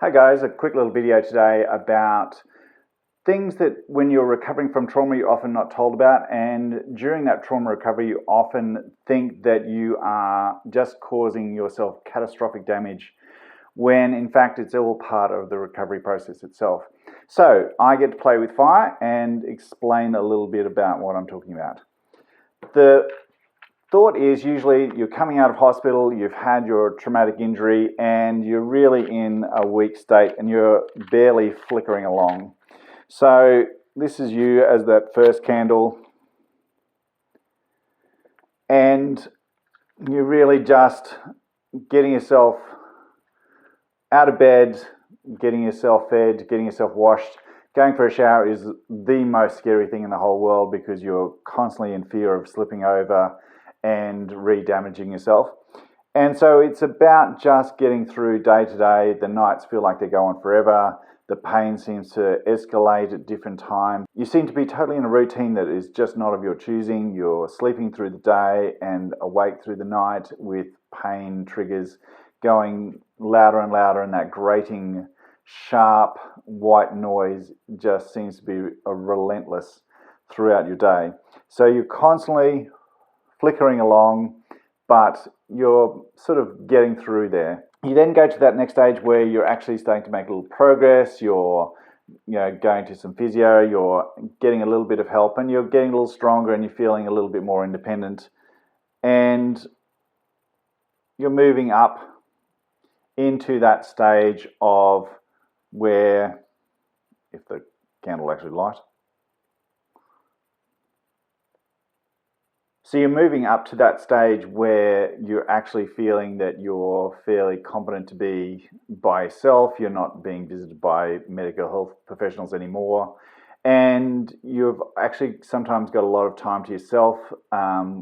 Hi guys, a quick little video today about things that when you're recovering from trauma you're often not told about, and during that trauma recovery you often think that you are just causing yourself catastrophic damage when in fact it's all part of the recovery process itself. So I get to play with fire and explain a little bit about what I'm talking about. The thought is usually you're coming out of hospital, you've had your traumatic injury, and you're really in a weak state and you're barely flickering along. So this is you as that first candle, and you're really just getting yourself out of bed, getting yourself fed, getting yourself washed. Going for a shower is the most scary thing in the whole world because you're constantly in fear of slipping over and re-damaging yourself. And so it's about just getting through day to day. The nights feel like they go on forever. The pain seems to escalate at different times. You seem to be totally in a routine that is just not of your choosing. You're sleeping through the day and awake through the night with pain triggers going louder and louder, and that grating, sharp, white noise just seems to be relentless throughout your day. So you're constantly flickering along, but you're sort of getting through there. You then go to that next stage where you're actually starting to make a little progress. You're going to some physio, you're getting a little bit of help, and you're getting a little stronger and you're feeling a little bit more independent. And you're moving up into that stage of where, if the candle actually light, so you're moving up to that stage where you're actually feeling that you're fairly competent to be by yourself. You're not being visited by medical health professionals anymore. And you've actually sometimes got a lot of time to yourself,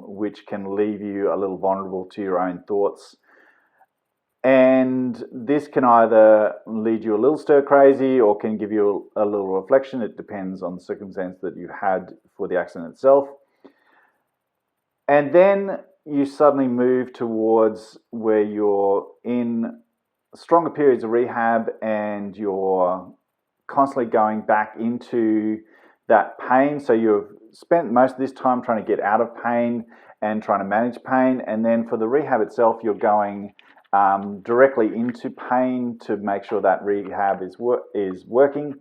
which can leave you a little vulnerable to your own thoughts. And this can either lead you a little stir crazy or can give you a little reflection. It depends on the circumstance that you had for the accident itself. And then you suddenly move towards where you're in stronger periods of rehab and you're constantly going back into that pain. So you've spent most of this time trying to get out of pain and trying to manage pain. And then for the rehab itself, you're going directly into pain to make sure that rehab is working.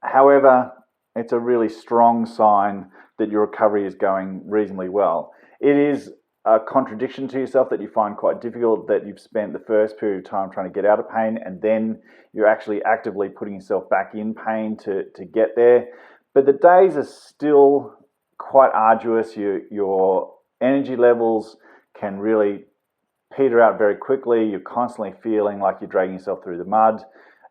However, it's a really strong sign that your recovery is going reasonably well. It is a contradiction to yourself that you find quite difficult, that you've spent the first period of time trying to get out of pain and then you're actually actively putting yourself back in pain to get there. But the days are still quite arduous. Your energy levels can really peter out very quickly. You're constantly feeling like you're dragging yourself through the mud.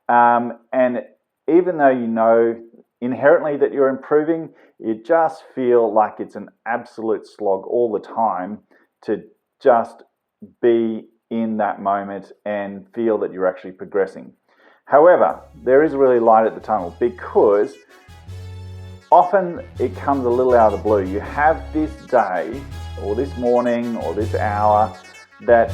And even though you know inherently that you're improving, you just feel like it's an absolute slog all the time to just be in that moment and feel that you're actually progressing. However, there is really light at the tunnel because often it comes a little out of the blue. You have this day or this morning or this hour that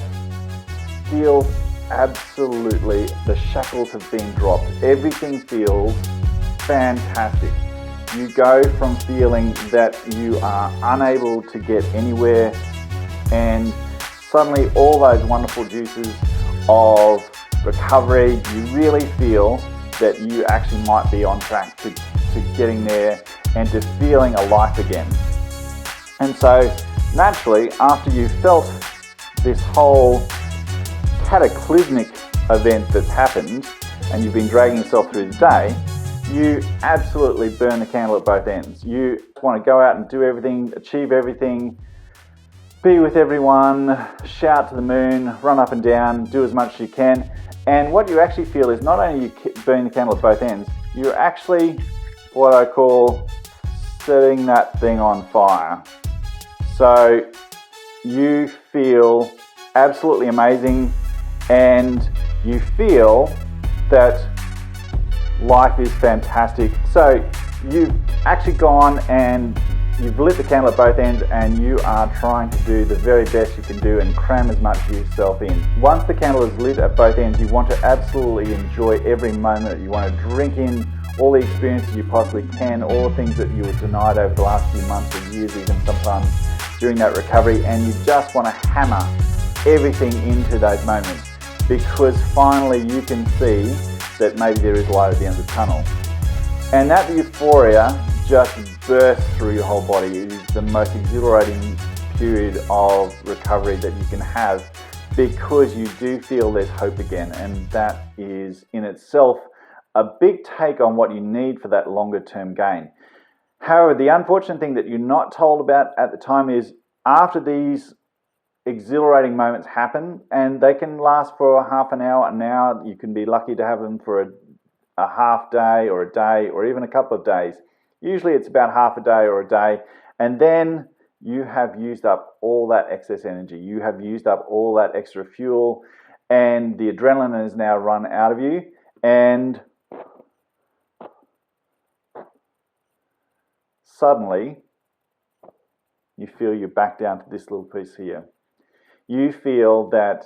feels absolutely, the shackles have been dropped. Everything feels fantastic. You go from feeling that you are unable to get anywhere, and suddenly all those wonderful juices of recovery, you really feel that you actually might be on track to getting there and to feeling alive again. And so naturally, after you've felt this whole cataclysmic event that's happened and you've been dragging yourself through the day, you absolutely burn the candle at both ends. You want to go out and do everything, achieve everything, be with everyone, shout to the moon, run up and down, do as much as you can. And what you actually feel is not only you burn the candle at both ends, you're actually what I call setting that thing on fire. So you feel absolutely amazing and you feel that life is fantastic. So you've actually gone and You've lit the candle at both ends and you are trying to do the very best you can do and cram as much of yourself in. Once the candle is lit at both ends, you want to absolutely enjoy every moment. You want to drink in all the experiences you possibly can, all the things that you were denied over the last few months or years, even sometimes during that recovery, and you just want to hammer everything into those moments, because finally you can see that maybe there is light at the end of the tunnel. And that euphoria just bursts through your whole body. It is the most exhilarating period of recovery that you can have, because you do feel there's hope again, and that is in itself a big take on what you need for that longer term gain. However, the unfortunate thing that you're not told about at the time is after these exhilarating moments happen, and they can last for half an hour, you can be lucky to have them for a half day or a day or even a couple of days. Usually it's about half a day or a day, and then you have used up all that excess energy. You have used up all that extra fuel, and the adrenaline is now run out of you, and suddenly you feel you're back down to this little piece here. You feel that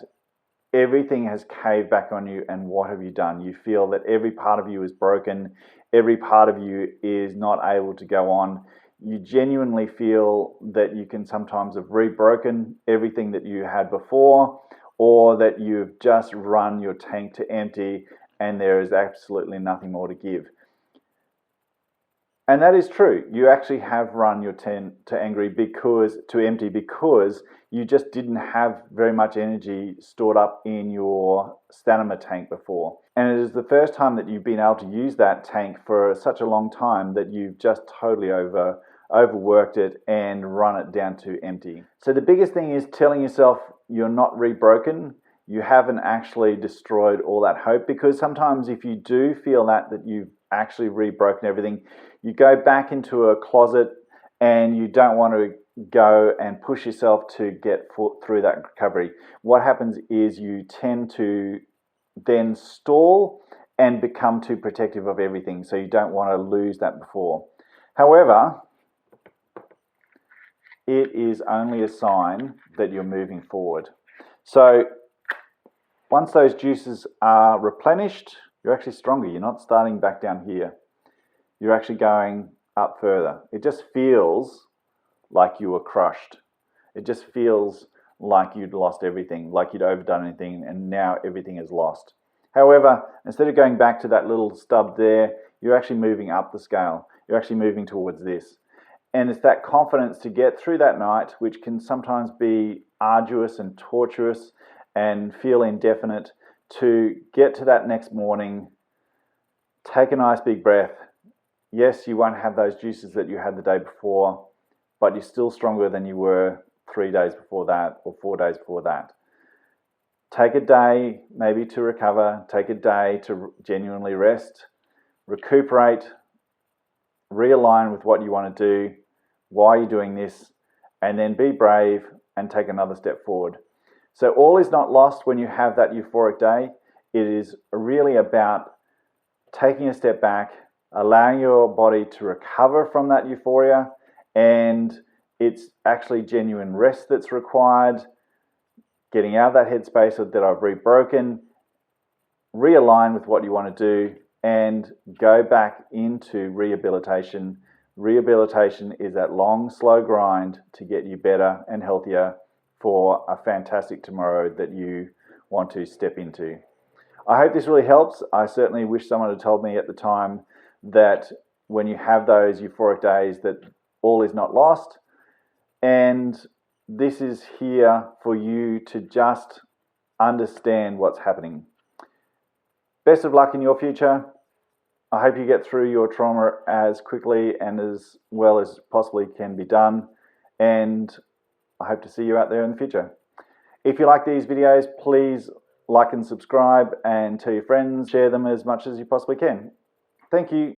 everything has caved back on you, and what have you done? You feel that every part of you is broken, every part of you is not able to go on. You genuinely feel that you can sometimes have rebroken everything that you had before, or that you've just run your tank to empty and there is absolutely nothing more to give. And that is true. You actually have run your tank to empty because you just didn't have very much energy stored up in your stamina tank before. And it is the first time that you've been able to use that tank for such a long time that you've just totally overworked it and run it down to empty. So the biggest thing is telling yourself you're not rebroken. You haven't actually destroyed all that hope, because sometimes if you do feel that you've actually rebroken everything, you go back into a closet and you don't want to go and push yourself to get through that recovery. What happens is you tend to then stall and become too protective of everything, so you don't want to lose that before. However, it is only a sign that you're moving forward. So once those juices are replenished, you're actually stronger. You're not starting back down here. You're actually going up further. It just feels like you were crushed. It just feels like you'd lost everything, like you'd overdone anything, and now everything is lost. However, instead of going back to that little stub there, you're actually moving up the scale. You're actually moving towards this. And it's that confidence to get through that night, which can sometimes be arduous and torturous and feel indefinite, to get to that next morning, take a nice big breath. Yes, you won't have those juices that you had the day before, but you're still stronger than you were 3 days before that or 4 days before that. Take a day maybe to recover, take a day to genuinely rest, recuperate, realign with what you want to do, why you're doing this, and then be brave and take another step forward. So all is not lost when you have that euphoric day. It is really about taking a step back, allowing your body to recover from that euphoria, and it's actually genuine rest that's required, getting out of that headspace that I've rebroken, realign with what you want to do, and go back into rehabilitation. Rehabilitation is that long, slow grind to get you better and healthier for a fantastic tomorrow that you want to step into. I hope this really helps. I certainly wish someone had told me at the time that when you have those euphoric days that all is not lost. And this is here for you to just understand what's happening. Best of luck in your future. I hope you get through your trauma as quickly and as well as possibly can be done. And I hope to see you out there in the future. If you like these videos, please like and subscribe and tell your friends, share them as much as you possibly can. Thank you.